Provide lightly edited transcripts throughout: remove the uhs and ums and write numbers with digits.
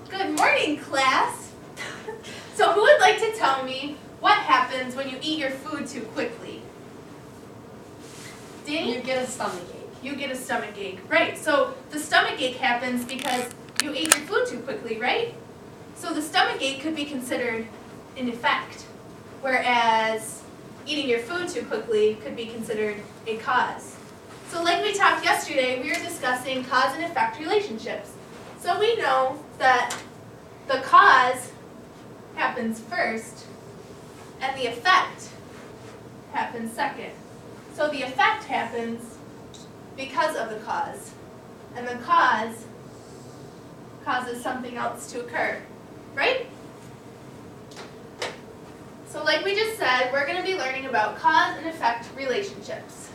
Good morning, class. So who would like to tell me what happens when you eat your food too quickly? Danny? You get a stomach ache. You get a stomach ache. Right, so the stomach ache happens because you ate your food too quickly, right? So the stomach ache could be considered an effect, whereas eating your food too quickly could be considered a cause. So like we talked yesterday, we were discussing cause and effect relationships. So we know that the cause happens first and the effect happens second. So the effect happens because of the cause, and the cause causes something else to occur, right? So like we just said, we're going to be learning about cause and effect relationships.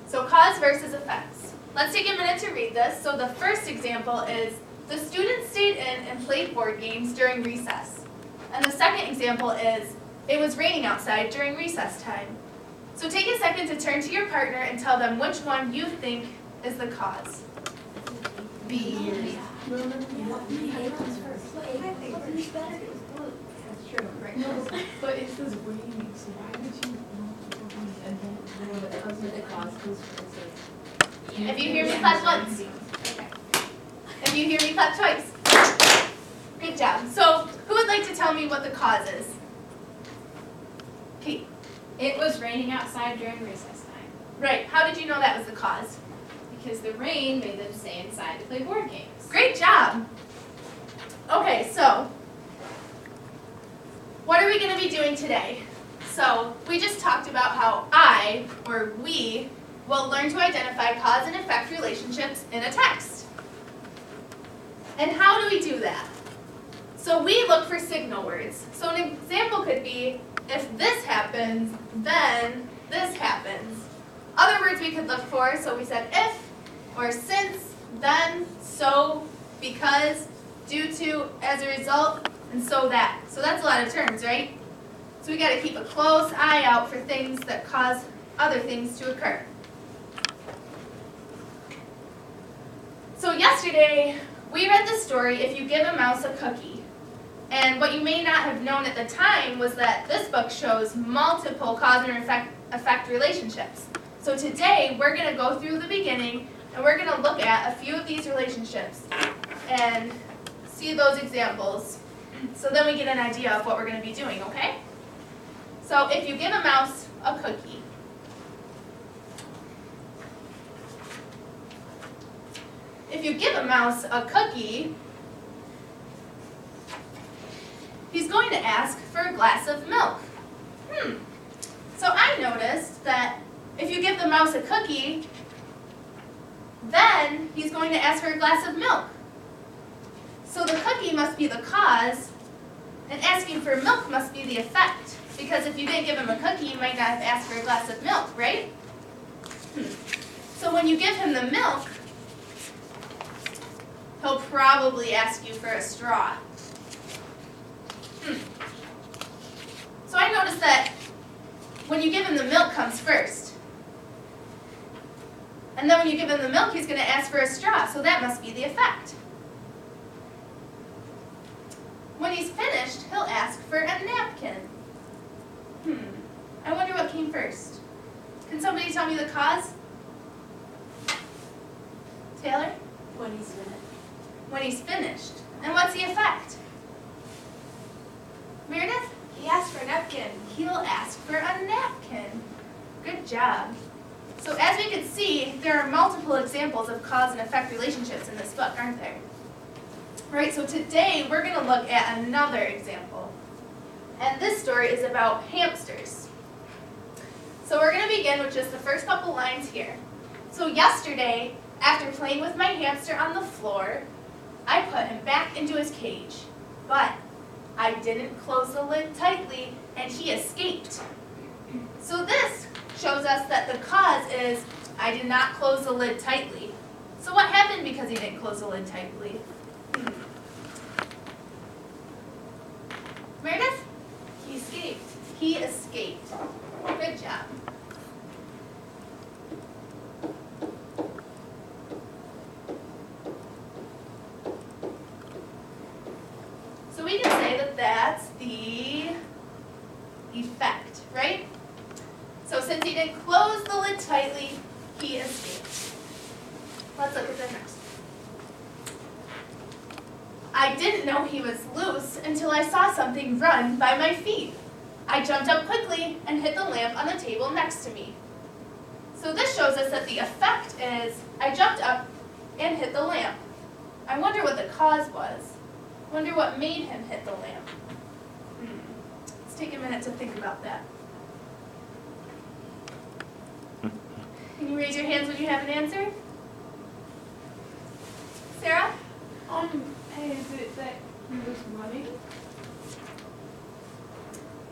So cause versus effects. Let's take a minute to read this. So the first example is, the students stayed in and played board games during recess. And the second example is, it was raining outside during recess time. So take a second to turn to your partner and tell them which one you think is the cause. B. That's true. Right. No, but it says raining, so why would you and then It comes with the cause, If you hear me, clap once. Okay. If you hear me, clap twice. Great job. So who would like to tell me what the cause is? Kate. It was raining outside during recess time Right. How did you know that was the cause? because the rain made them stay inside to play board games. Great job. Okay, so what are we going to be doing today? So we just talked about how we will learn to identify cause and effect relationships in a text. And how do we do that? So we look for signal words. So an example could be, if this happens, then this happens. Other words we could look for, so we said if, or since, then, so, because, due to, as a result, and so that. So that's a lot of terms, right? So we got to keep a close eye out for things that cause other things to occur. So yesterday, we read the story, If You Give a Mouse a Cookie. And what you may not have known at the time was that this book shows multiple cause and effect relationships. So today, we're going to go through the beginning, and we're going to look at a few of these relationships and see those examples. So then we get an idea of what we're going to be doing, okay? So if you give a mouse a cookie. If you give a mouse a cookie, he's going to ask for a glass of milk. So I noticed that if you give the mouse a cookie, then he's going to ask for a glass of milk. So the cookie must be the cause, and asking for milk must be the effect. Because if you didn't give him a cookie, you might not have asked for a glass of milk, right? So when you give him the milk, he'll probably ask you for a straw. So I noticed that when you give him the milk comes first. And then when you give him the milk, he's going to ask for a straw, so that must be the effect. When he's finished, he'll ask for a napkin. I wonder what came first. Can somebody tell me the cause? Taylor? When he's finished. When he's finished. And what's the effect? Meredith? He asked for a napkin. He'll ask for a napkin. Good job. So as we can see, there are multiple examples of cause and effect relationships in this book, aren't there? Right, so today we're going to look at another example. And this story is about hamsters. So we're going to begin with just the first couple lines here. So yesterday, after playing with my hamster on the floor, I put him back into his cage. But I didn't close the lid tightly, and he escaped. So this shows us that the cause is, I did not close the lid tightly. So what happened because he didn't close the lid tightly? Meredith? He escaped. He escaped. Good job. tightly, he escaped. Let's look at the next. I didn't know he was loose until I saw something run by my feet. I jumped up quickly and hit the lamp on the table next to me. So this shows us that the effect is I jumped up and hit the lamp. I wonder what the cause was. I wonder what made him hit the lamp. Let's take a minute to think about that. Can you raise your hands when you have an answer? Sarah? Is it that he was running?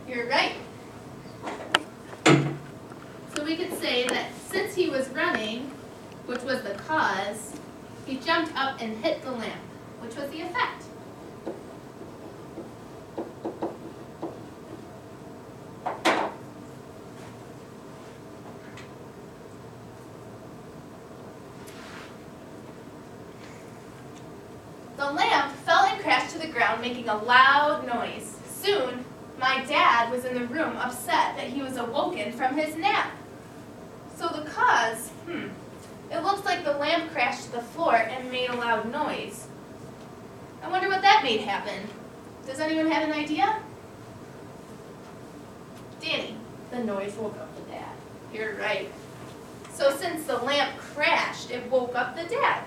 You're right. So we could say that since he was running, which was the cause, he jumped up and hit the lamp, which was the effect. The lamp fell and crashed to the ground, making a loud noise. Soon, my dad was in the room upset that he was awoken from his nap. So the cause, it looks like the lamp crashed to the floor and made a loud noise. I wonder what that made happen. Does anyone have an idea? Danny? The noise woke up the dad. You're right. So since the lamp crashed, it woke up the dad.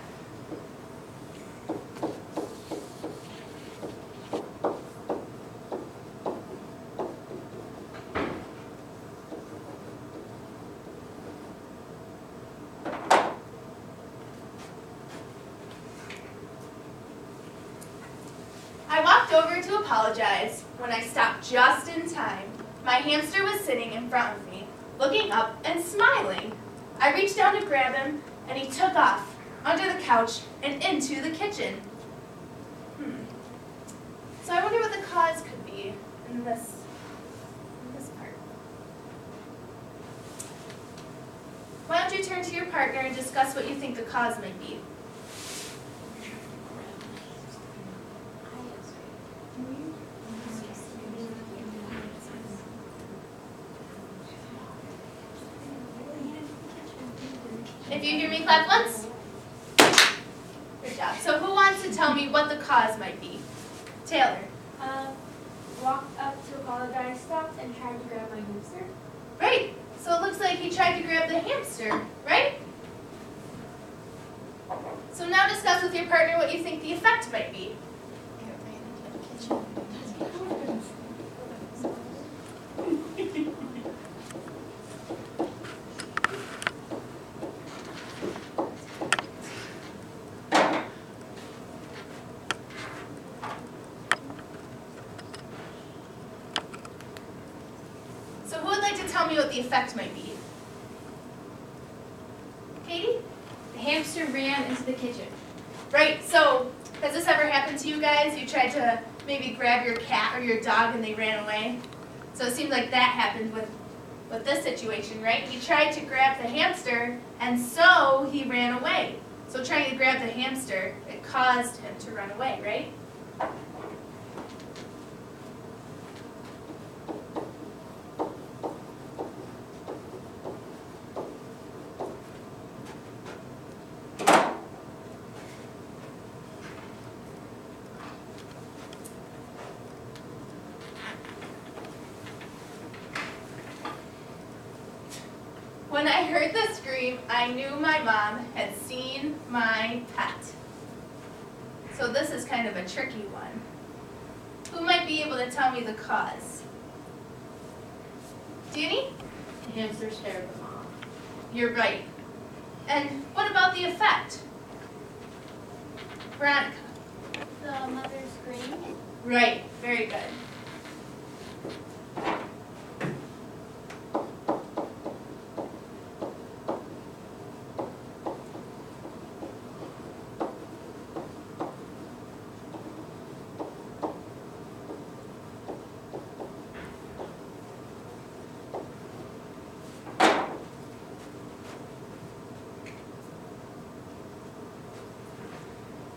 I walked over to apologize when I stopped just in time. My hamster was sitting in front of me, looking up and smiling. I reached down to grab him, and he took off under the couch and into the kitchen. So I wonder what the cause could be in this part. Why don't you turn to your partner and discuss what you think the cause might be? If you hear me, clap once. Good job. So who wants to tell me what the cause might be? Taylor. Walked up to apologize, stopped, and tried to grab my hamster. Right. So it looks like he tried to grab the hamster, right? So now discuss with your partner what you think the effect might be. So who would like to tell me what the effect might be? Katie? The hamster ran into the kitchen. Right, so has this ever happened to you guys? You tried to maybe grab your cat or your dog and they ran away? So it seems like that happened with this situation, right? He tried to grab the hamster and so he ran away. So trying to grab the hamster, it caused him to run away, right? When I heard the scream, I knew my mom had seen my pet. So this is kind of a tricky one. Who might be able to tell me the cause? Danny? The hamster scared the mom. You're right. And what about the effect? Veronica? The mother screamed. Right, very good.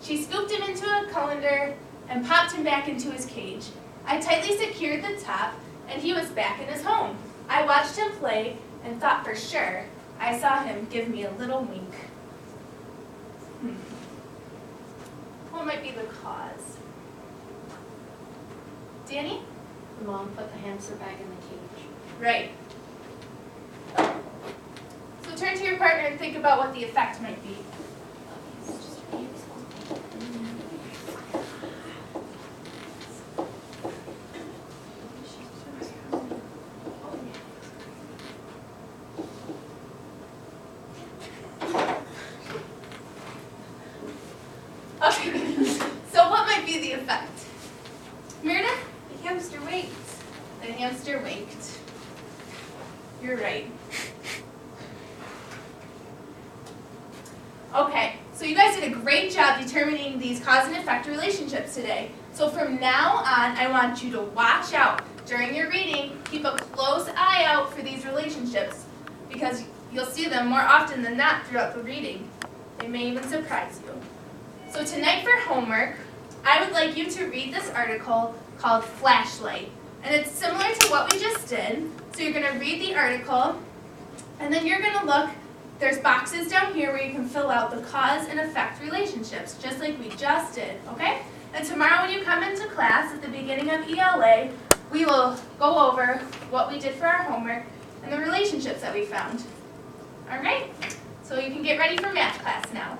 She scooped him into a colander and popped him back into his cage. I tightly secured the top, and he was back in his home. I watched him play and thought for sure I saw him give me a little wink. What might be the cause? Danny? The mom put the hamster bag in the cage. Right. So turn to your partner and think about what the effect might be. It's just really small. Okay, so what might be the effect? Meredith? The hamster waits. The hamster winked. You're right. Okay, so you guys did a great job determining these cause and effect relationships today. So from now on, I want you to watch out during your reading. Keep a close eye out for these relationships because you'll see them more often than not throughout the reading. They may even surprise you. So tonight for homework, I would like you to read this article called Flashlight. And it's similar to what we just did. So you're going to read the article, and then you're going to look. There's boxes down here where you can fill out the cause and effect relationships, just like we just did, okay? And tomorrow when you come into class at the beginning of ELA, we will go over what we did for our homework and the relationships that we found. All right? So you can get ready for math class now.